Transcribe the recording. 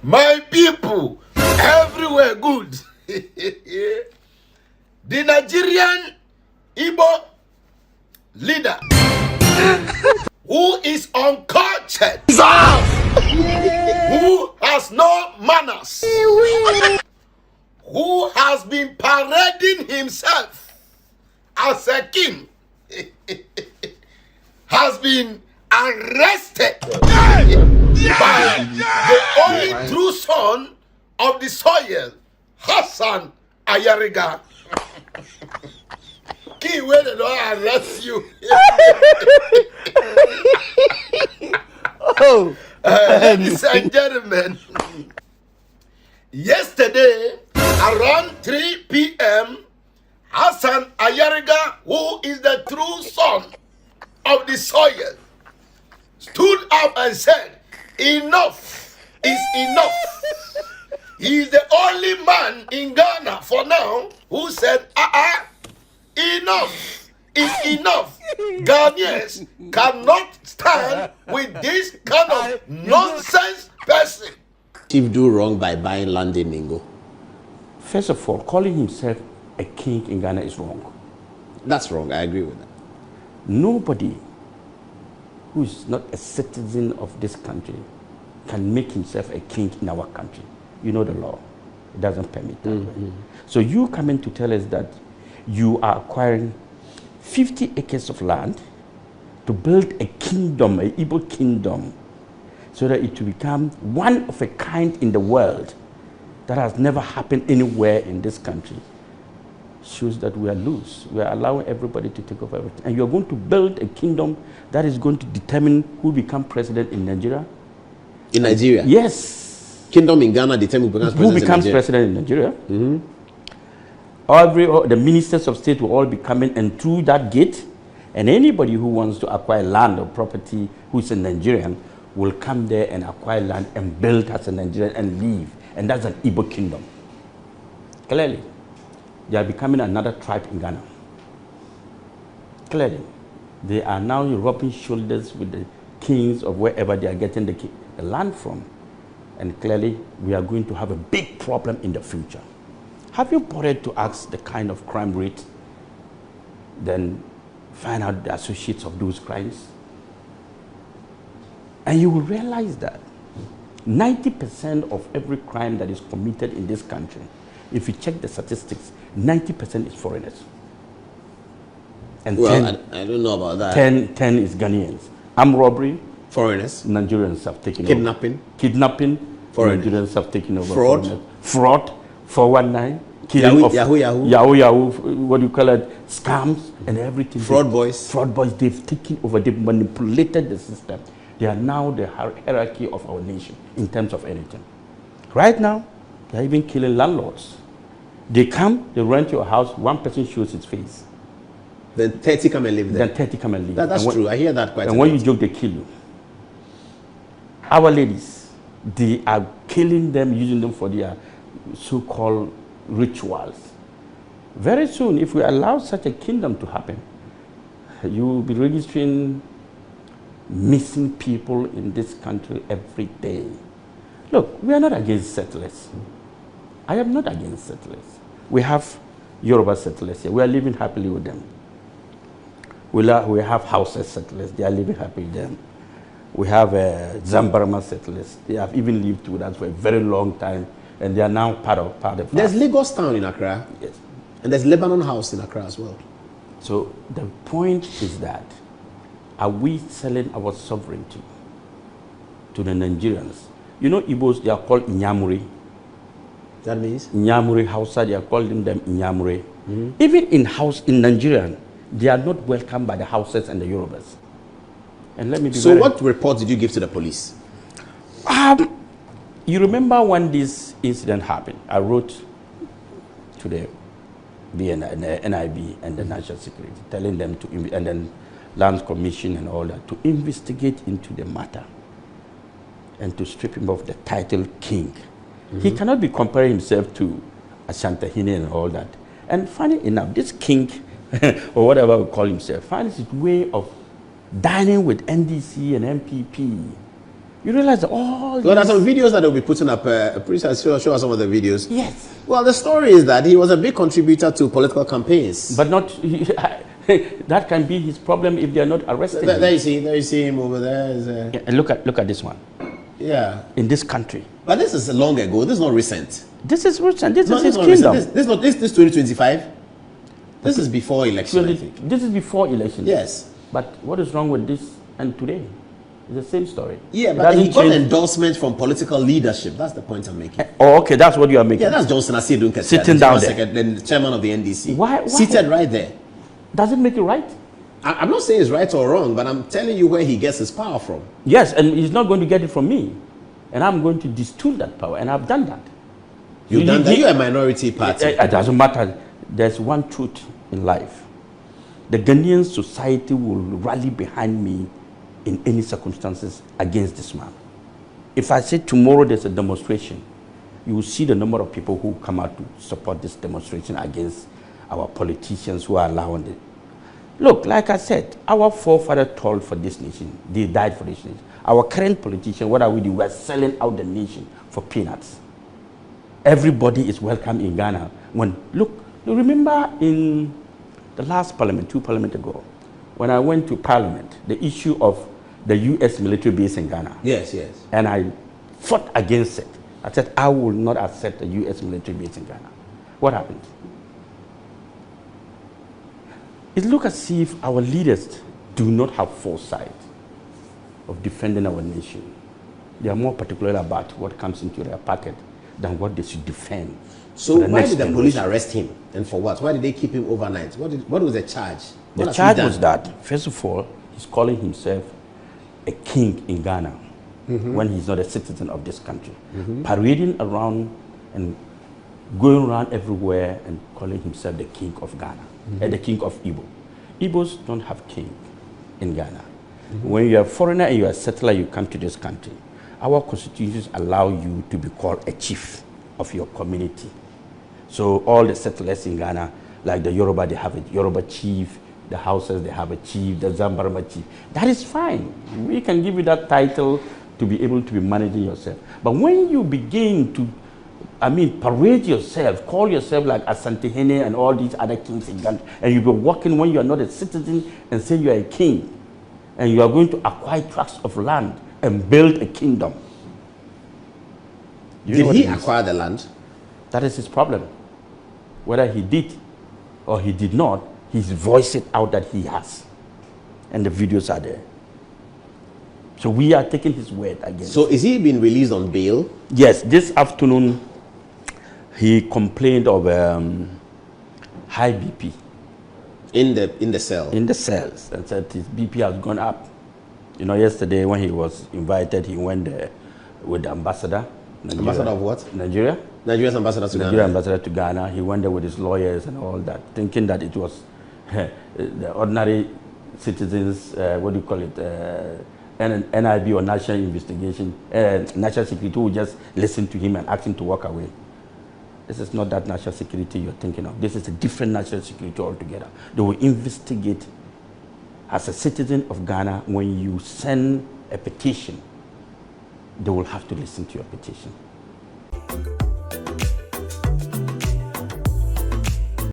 My people, everywhere good. The Nigerian Igbo leader who is uncultured, who has no manners, who has been parading himself as a king, has been arrested by the only true son of the soil, Hassan AYARIGA. Key where they don't arrest you. Ladies and gentlemen, yesterday around 3 p.m., Hassan AYARIGA, who is the true son of the soil, stood up and said, enough is enough. He is the only man in Ghana for now who said, enough is enough. Ghanaians cannot stand with this kind of nonsense person. Chief do wrong by buying land in Mingo? First of all, calling himself a king in Ghana is wrong. That's wrong, I agree with that. Nobody who is not a citizen of this country can make himself a king in our country. You know the law. It doesn't permit that. So you coming to tell us that you are acquiring 50 acres of land to build a kingdom, an Igbo kingdom, so that it will become one of a kind in the world that has never happened anywhere in this country, shows that we are loose. We are allowing everybody to take over everything. And you are going to build a kingdom that is going to determine who becomes president in Nigeria? In Nigeria? Yes. Kingdom in Ghana determines who becomes president in Nigeria. The ministers of state will all be coming and through that gate, and anybody who wants to acquire land or property who is a Nigerian will come there and acquire land and build as a Nigerian and leave. And that's an Igbo kingdom. Clearly, they are becoming another tribe in Ghana. Clearly, they are now rubbing shoulders with the kings of wherever they are getting the land from. And clearly, we are going to have a big problem in the future. Have you bothered to ask the kind of crime rate, then find out the associates of those crimes? And you will realize that 90% of every crime that is committed in this country, if you check the statistics, 90% is foreigners. And well, I don't know about that. 10 is Ghanaians. Armed robbery, foreigners. Nigerians have taken Kidnapping. over. Kidnapping, foreigners. Nigerians have taken over. Fraud. Fraud, 419. Yahoo, what do you call it? Scams and everything. Fraud boys. Fraud boys, they've taken over, they've manipulated the system. They are now the hierarchy of our nation in terms of anything. Right now, they are even killing landlords. They come, they rent your house, one person shows his face. Then 30 come and live there. Then 30 come and live. That's true, I hear that quite a lot. And when you joke, they kill you. Our ladies, they are killing them, using them for their so-called rituals. Very soon, if we allow such a kingdom to happen, you will be registering missing people in this country every day. Look, we are not against settlers. I am not against settlers. We have Yoruba settlers here. We are living happily with them. We have Hausa settlers. They are living happily with them. We have Zambarama settlers. They have even lived with us for a very long time, and they are now part of There's Lagos town in Accra. Yes. And there's Lebanon House in Accra as well. So the point is that, are we selling our sovereignty to the Nigerians? You know, Igbos, they are called Inyamuri. That means? Inyamuri, Hausa, they are calling them Inyamuri. Even in Nigeria, they are not welcomed by the Hausas and the Yorubas. And let me be So what report did you give to the police? You remember when this incident happened, I wrote to the NIB and the National Security, telling them to, and then Land Commission and all that, to investigate into the matter and to strip him of the title king. He cannot be comparing himself to Ashantahine and all that. And funny enough, this king, or whatever we call himself, finds his way of dining with NDC and MPP. You realize that all Well, there's some videos that they'll be putting up. Please show us some of the videos. Yes. Well, the story is that he was a big contributor to political campaigns. But not, that can be his problem if they are not arrested. There you see him over there. Yeah, and look at this one. Yeah. In this country. But this is long ago. This is not recent. This is recent. This No, is his not kingdom. recent. This 2025. This is before election, I think. This is before election. Yes. But what is wrong with this and today? It's the same story. Yeah, It but doesn't he got change. endorsement from political leadership. That's the point I'm making. Oh, okay, that's what you are making. Yeah, that's Johnson Asiedu Nketia, Sitting down there. the chairman of the NDC. Why? Seated right there. Does it make it right? I'm not saying it's right or wrong, but I'm telling you where he gets his power from. Yes, and he's not going to get it from me. And I'm going to distill that power, and I've done that. You've done that. You're a minority party. It doesn't matter. There's one truth in life. The Ghanaian society will rally behind me in any circumstances against this man. If I say tomorrow there's a demonstration, you will see the number of people who come out to support this demonstration against our politicians who are allowing it. Look, like I said, our forefathers toiled for this nation. They died for this nation. Our current politicians, what are we doing? We're selling out the nation for peanuts. Everybody is welcome in Ghana. Look, you remember in the last parliament, 2 parliaments ago, when I went to parliament, the issue of the U.S. military base in Ghana. Yes. And I fought against it. I said, I will not accept the U.S. military base in Ghana. What happened? It looks as if our leaders do not have foresight of defending our nation. They are more particular about what comes into their pocket than what they should defend. So why did the police arrest him? And for what? Why did they keep him overnight? What was the charge? The charge was that, first of all, he's calling himself a king in Ghana when he's not a citizen of this country. Parading around and going around everywhere and calling himself the king of Ghana, and the king of Igbo. Igbos don't have king in Ghana. When you're a foreigner and you're a settler, you come to this country. Our constitutions allow you to be called a chief of your community. So all the settlers in Ghana, like the Yoruba, they have a Yoruba chief. The Hausas, they have a chief. The Zambarama chief. That is fine. We can give you that title to be able to be managing yourself. But when you begin to, parade yourself, call yourself like Asante Hene and all these other kings in Ghana, and you be walking when you are not a citizen and say you are a king, and you are going to acquire tracts of land and build a kingdom. Did he acquire the land? That is his problem. Whether he did or he did not, he's voiced it out that he has. And the videos are there. So we are taking his word against. So is he being released on bail? Yes, this afternoon he complained of high BP. In the cell? In the cells, and said his BP has gone up. You know, yesterday when he was invited, he went there with the ambassador. Nigeria. Ambassador of what? Nigeria. Nigeria's ambassador to Nigeria Ghana. ambassador to Ghana. He went there with his lawyers and all that, thinking that it was the ordinary citizens, what do you call it, NIB or National Investigation, National Security, who just listen to him and ask him to walk away. This is not that national security you're thinking of. This is a different national security altogether. They will investigate. As a citizen of Ghana, when you send a petition, they will have to listen to your petition.